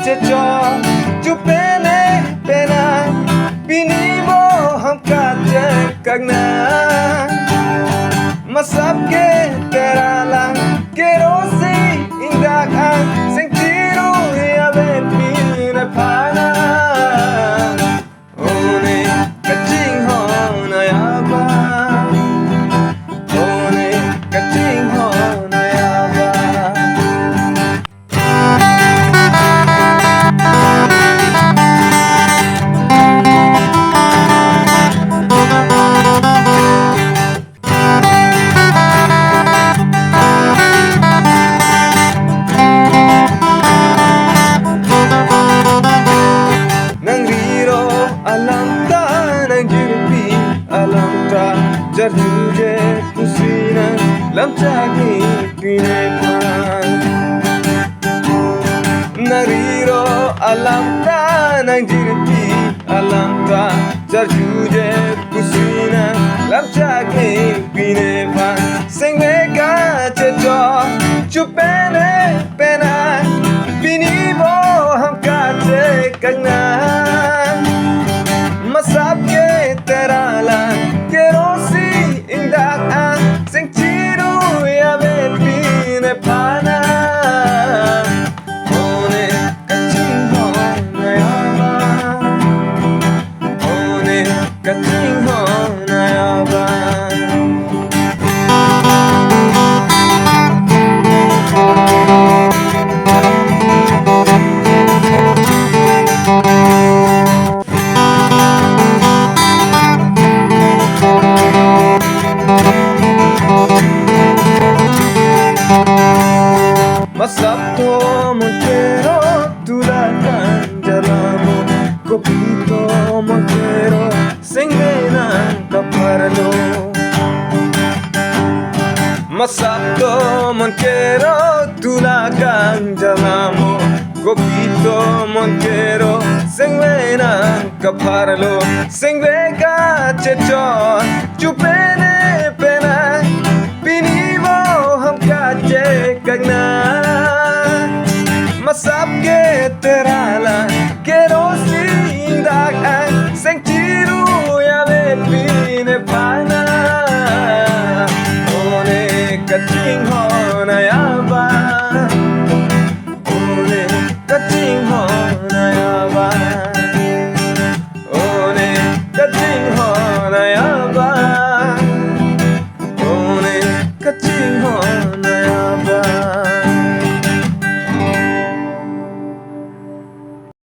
cho chupene pena binibo hamkate kagna masabke teralang kerosi indakan sentiru ya bepina pana one kaching hona yaba one kaching hona yaba Jarduje kusina lam chagi pinepan nariro alam ta nang jirpi alam ta jarduje kusina lam chagi pinepan sengmeka checho chupene pena binibo hamkate kagna masabke teralan kerosi indakan sing ciru ya bepine pana one kaching hona yaba one kaching hona yaba Masabto montero tulakan jalamu kopito montero sengmenan kaparlo Masabto montero tulakan jalamu kopito montero sengmenan kaparlo sengveka checho chupene pena binibo hamkache kagna masabke teralan kerosi indakan seng ciru ya bepine pana one kaching